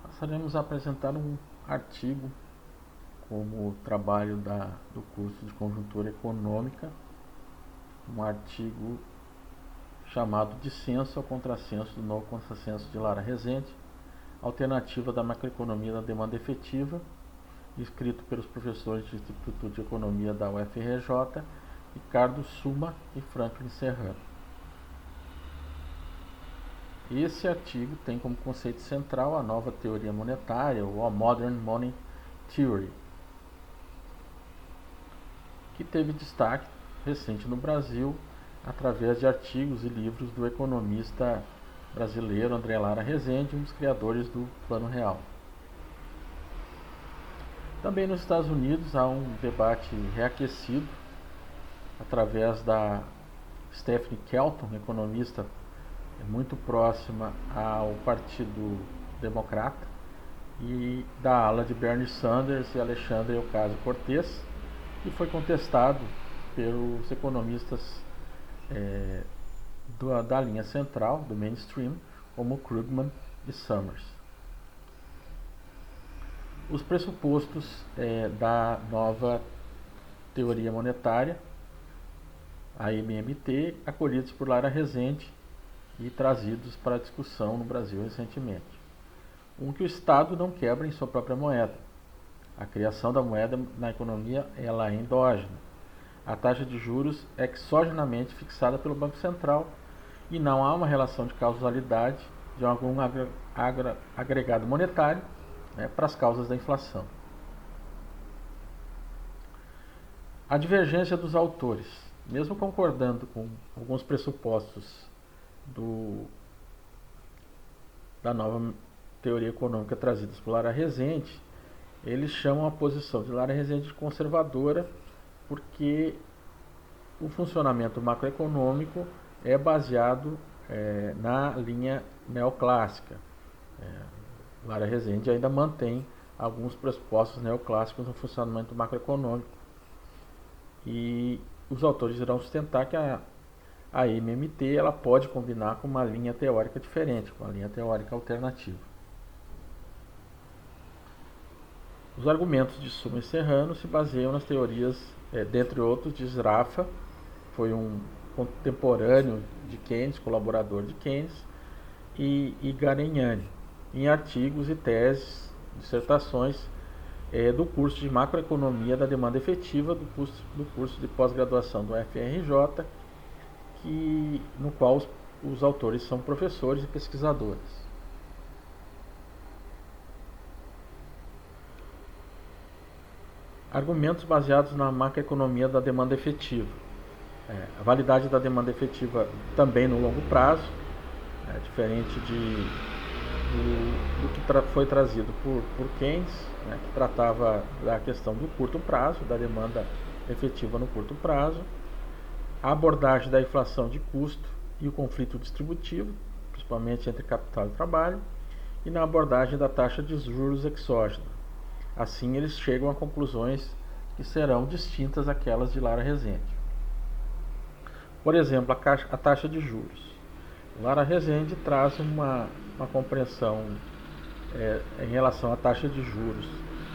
Passaremos a apresentar um artigo como trabalho do curso de Conjuntura Econômica, um artigo chamado Dissenso ao Contrassenso do Novo Contrassenso de Lara Rezende, Alternativa da Macroeconomia da Demanda Efetiva, escrito pelos professores do Instituto de Economia da UFRJ, Ricardo Suma e Franklin Serrano. Esse artigo tem como conceito central a nova teoria monetária, ou a Modern Money Theory, que teve destaque recente no Brasil através de artigos e livros do economista brasileiro André Lara Rezende, um dos criadores do Plano Real. Também nos Estados Unidos há um debate reaquecido através da Stephanie Kelton, economista muito próxima ao Partido Democrata, e da ala de Bernie Sanders e Alexandre Ocasio-Cortez, que foi contestado pelos economistas da linha central, do mainstream, como Krugman e Summers. Os pressupostos da nova teoria monetária, a MMT, acolhidos por Lara Rezende e trazidos para a discussão no Brasil recentemente. Que o Estado não quebra em sua própria moeda. A criação da moeda na economia ela é endógena. A taxa de juros é exogenamente fixada pelo Banco Central e não há uma relação de causalidade de algum agregado monetário para as causas da inflação. A divergência dos autores, mesmo concordando com alguns pressupostos da nova teoria econômica trazidas por Lara Rezende, eles chamam a posição de Lara Rezende de conservadora, porque o funcionamento macroeconômico é baseado na linha neoclássica. Lara Rezende ainda mantém alguns pressupostos neoclássicos no funcionamento macroeconômico, e os autores irão sustentar que a MMT ela pode combinar com uma linha teórica diferente, com uma linha teórica alternativa. Os argumentos de Suma e Serrano se baseiam nas teorias, dentre outros, de Sraffa, foi um contemporâneo de Keynes, colaborador de Keynes, e Garignani, em artigos e teses, dissertações do curso de Macroeconomia da Demanda Efetiva do curso de pós-graduação do UFRJ, no qual os autores são professores e pesquisadores. Argumentos baseados na macroeconomia da demanda efetiva. A validade da demanda efetiva também no longo prazo, diferente do que foi trazido por Keynes, que tratava da questão do curto prazo, da demanda efetiva no curto prazo, a abordagem da inflação de custo e o conflito distributivo, principalmente entre capital e trabalho, e na abordagem da taxa de juros exógena. Assim, eles chegam a conclusões que serão distintas daquelas de Lara Rezende. Por exemplo, a taxa de juros. Lara Rezende traz uma compreensão em relação à taxa de juros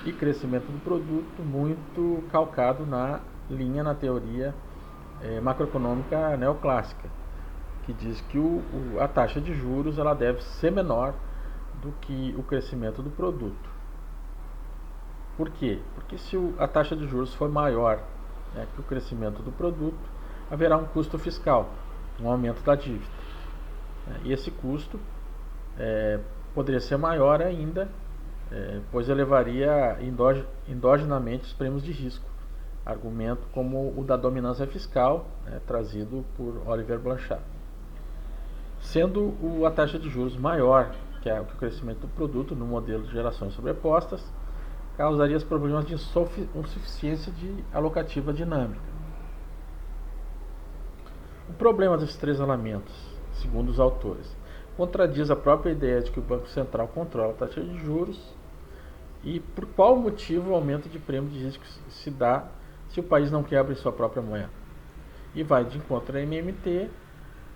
e crescimento do produto muito calcado na teoria macroeconômica neoclássica, que diz que a taxa de juros ela deve ser menor do que o crescimento do produto. Por quê? Porque se a taxa de juros for maior que o crescimento do produto, haverá um custo fiscal, um aumento da dívida. E esse custo poderia ser maior ainda, pois elevaria endogenamente os prêmios de risco. Argumento como o da dominância fiscal, trazido por Oliver Blanchard. Sendo a taxa de juros maior que o crescimento do produto no modelo de gerações sobrepostas, causaria problemas de insuficiência alocativa dinâmica. O problema desses três elementos, segundo os autores, contradiz a própria ideia de que o Banco Central controla a taxa de juros e por qual motivo o aumento de prêmio de risco se dá se o país não quebra em sua própria moeda. E vai de encontro à MMT,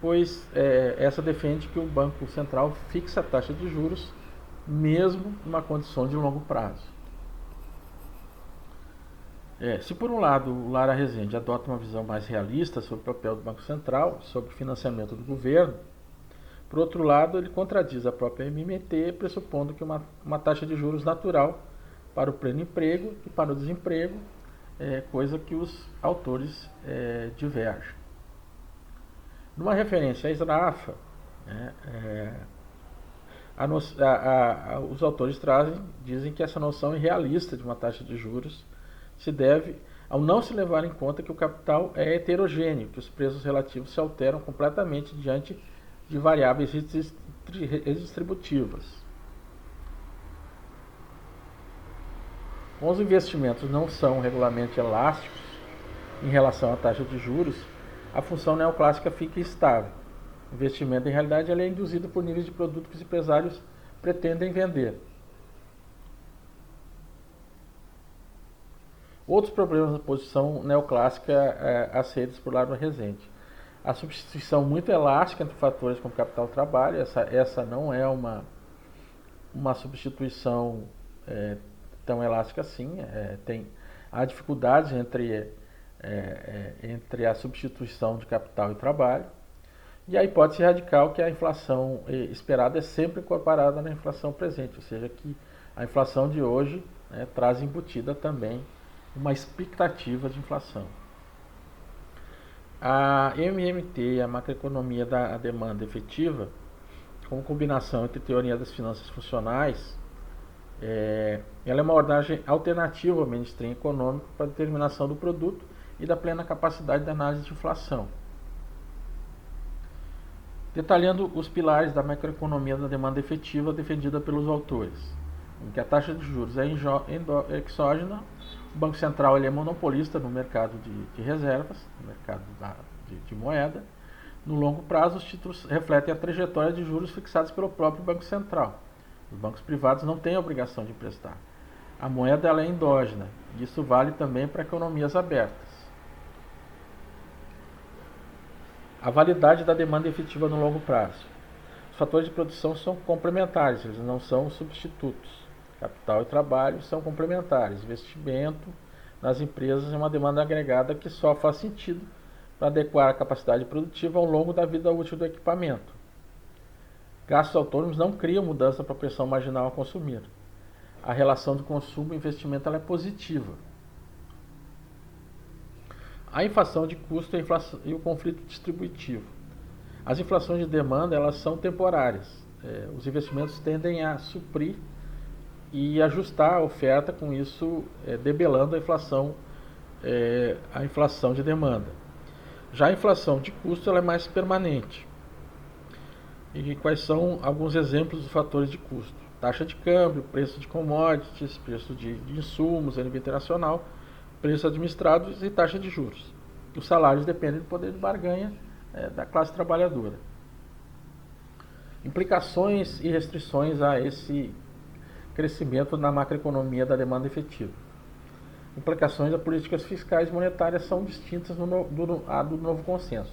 pois essa defende que o Banco Central fixa a taxa de juros mesmo numa condição de longo prazo. Se por um lado o Lara Rezende adota uma visão mais realista sobre o papel do Banco Central, sobre o financiamento do governo, por outro lado ele contradiz a própria MMT, pressupondo que uma taxa de juros natural para o pleno emprego e para o desemprego, coisa que os autores divergem. Numa referência à Sraffa, os autores dizem que essa noção irrealista de uma taxa de juros se deve ao não se levar em conta que o capital é heterogêneo, que os preços relativos se alteram completamente diante de variáveis redistributivas. Como os investimentos não são regularmente elásticos em relação à taxa de juros, a função neoclássica fica estável. O investimento, em realidade, é induzido por níveis de produto que os empresários pretendem vender. Outros problemas da posição neoclássica aceitos por Lara Rezende. A substituição muito elástica entre fatores como capital e trabalho, essa não é uma substituição tão elástica assim. Há dificuldades entre a substituição de capital e trabalho. E a hipótese radical que a inflação esperada é sempre incorporada na inflação presente, ou seja, que a inflação de hoje traz embutida também uma expectativa de inflação. A MMT, a macroeconomia da demanda efetiva, como combinação entre teoria das finanças funcionais, ela é uma abordagem alternativa ao mainstream econômico para a determinação do produto e da plena capacidade de análise de inflação. Detalhando os pilares da macroeconomia da demanda efetiva defendida pelos autores, em que a taxa de juros é exógena, o Banco Central é monopolista no mercado de reservas, no mercado de moeda. No longo prazo, os títulos refletem a trajetória de juros fixados pelo próprio Banco Central. Os bancos privados não têm a obrigação de emprestar. A moeda ela é endógena, e isso vale também para economias abertas. A validade da demanda efetiva no longo prazo. Os fatores de produção são complementares, eles não são substitutos. Capital e trabalho são complementares. Investimento nas empresas é uma demanda agregada que só faz sentido para adequar a capacidade produtiva ao longo da vida útil do equipamento. Gastos autônomos não criam mudança para a pressão marginal a consumir. A relação de consumo e investimento ela é positiva. A inflação de custo e o conflito distributivo. As inflações de demanda elas são temporárias. Os investimentos tendem a suprir e ajustar a oferta, com isso debelando a inflação de demanda. Já a inflação de custo ela é mais permanente. E quais são alguns exemplos dos fatores de custo? Taxa de câmbio, preço de commodities, preço de insumos a nível internacional, preços administrados e taxa de juros. Os salários dependem do poder de barganha da classe trabalhadora. Implicações e restrições a esse crescimento na macroeconomia da demanda efetiva. Implicações das políticas fiscais e monetárias são distintas do novo consenso.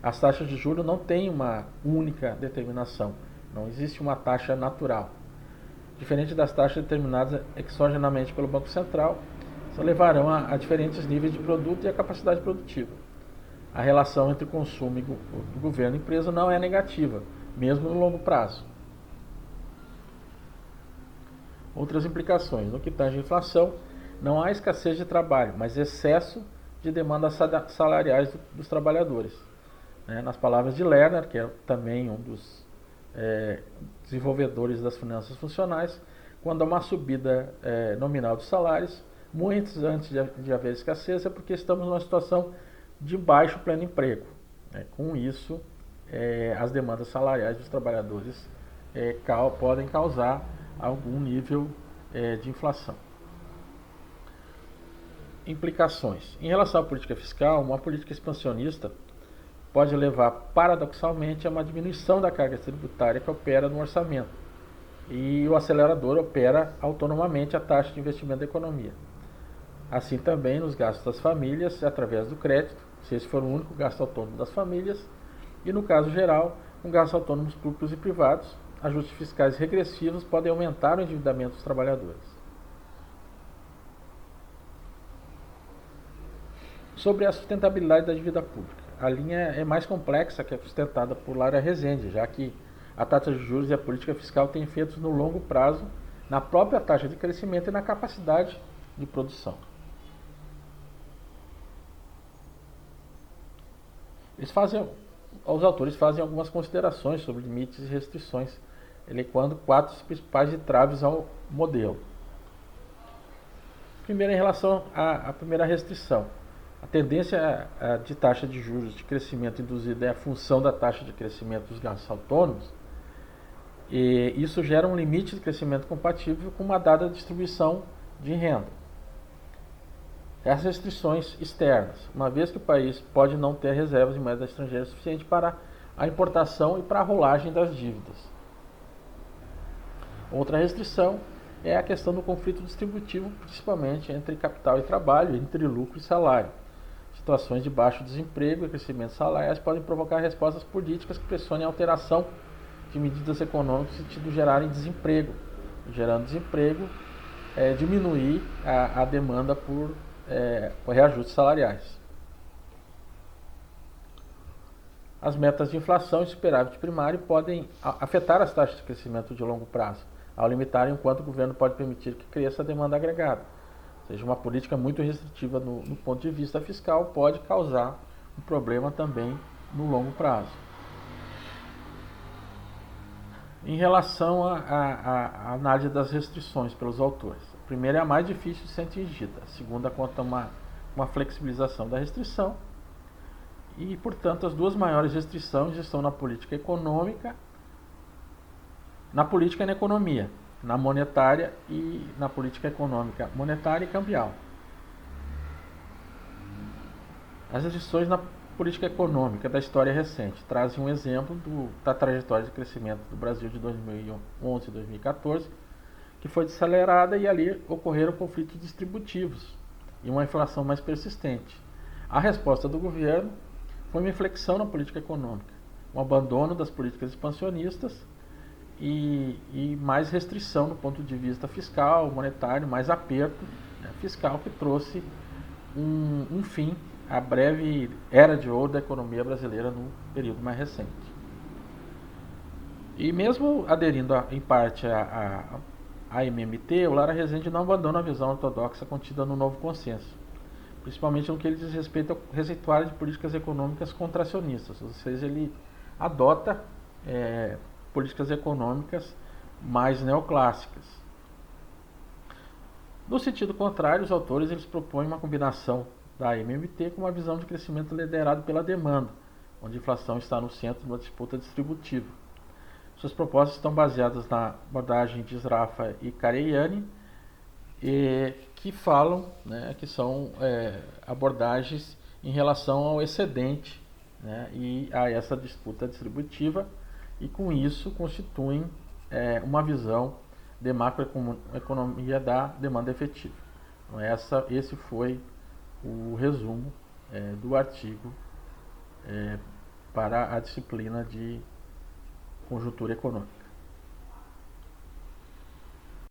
As taxas de juros não têm uma única determinação, não existe uma taxa natural. Diferente das taxas determinadas exogenamente pelo Banco Central, isso levarão a diferentes níveis de produto e a capacidade produtiva. A relação entre consumo do governo e empresa não é negativa, mesmo no longo prazo. Outras implicações. No que tange à inflação, não há escassez de trabalho, mas excesso de demandas salariais dos trabalhadores. Nas palavras de Lerner, que é também um dos desenvolvedores das finanças funcionais, quando há uma subida nominal de salários, muitos antes de haver escassez, é porque estamos numa situação de baixo pleno emprego. Com isso, as demandas salariais dos trabalhadores podem causar algum nível de inflação. Implicações. Em relação à política fiscal, uma política expansionista pode levar paradoxalmente a uma diminuição da carga tributária que opera no orçamento, e o acelerador opera autonomamente a taxa de investimento da economia. Assim também nos gastos das famílias, através do crédito, se esse for o único gasto autônomo das famílias, e no caso geral, com gastos autônomos públicos e privados, ajustes fiscais regressivos podem aumentar o endividamento dos trabalhadores. Sobre a sustentabilidade da dívida pública. A linha é mais complexa que a sustentada por Lara Rezende, já que a taxa de juros e a política fiscal têm efeitos no longo prazo na própria taxa de crescimento e na capacidade de produção. Os autores fazem algumas considerações sobre limites e restrições, elencando 4 principais entraves ao modelo. Primeiro, em relação à primeira restrição. A tendência de taxa de juros de crescimento induzida é a função da taxa de crescimento dos gastos autônomos, e isso gera um limite de crescimento compatível com uma dada distribuição de renda. As restrições externas, uma vez que o país pode não ter reservas de moeda estrangeira suficiente para a importação e para a rolagem das dívidas. Outra restrição é a questão do conflito distributivo, principalmente entre capital e trabalho, entre lucro e salário. Situações de baixo desemprego e crescimento salariais podem provocar respostas políticas que pressionem a alteração de medidas econômicas no sentido de gerarem desemprego. Gerando desemprego, diminuir a demanda por reajustes salariais. As metas de inflação e superávit primário podem afetar as taxas de crescimento de longo prazo, ao limitarem o quanto o governo pode permitir que cresça a demanda agregada. Ou seja, uma política muito restritiva no ponto de vista fiscal pode causar um problema também no longo prazo. Em relação à análise das restrições pelos autores, a primeira é a mais difícil de ser atingida, a segunda conta uma flexibilização da restrição e, portanto, as duas maiores restrições estão na política econômica, na política e na economia, na monetária e na política econômica monetária e cambial. As restrições na política econômica da história recente trazem um exemplo da trajetória de crescimento do Brasil de 2011 e 2014, que foi desacelerada e ali ocorreram conflitos distributivos e uma inflação mais persistente. A resposta do governo foi uma inflexão na política econômica, um abandono das políticas expansionistas e mais restrição do ponto de vista fiscal, monetário, mais aperto fiscal, que trouxe um fim à breve era de ouro da economia brasileira no período mais recente. E mesmo aderindo em parte à MMT, o Lara Rezende não abandona a visão ortodoxa contida no novo consenso, principalmente no que ele diz respeito ao receituário de políticas econômicas contracionistas, ou seja, ele adota políticas econômicas mais neoclássicas. No sentido contrário, os autores eles propõem uma combinação da MMT com uma visão de crescimento liderado pela demanda, onde a inflação está no centro de uma disputa distributiva. Suas propostas estão baseadas na abordagem de Sraffa e Cariani, que falam, que são abordagens em relação ao excedente, e a essa disputa distributiva, e com isso constituem uma visão de macroeconomia da demanda efetiva. Então, esse foi o resumo do artigo para a disciplina de conjuntura econômica.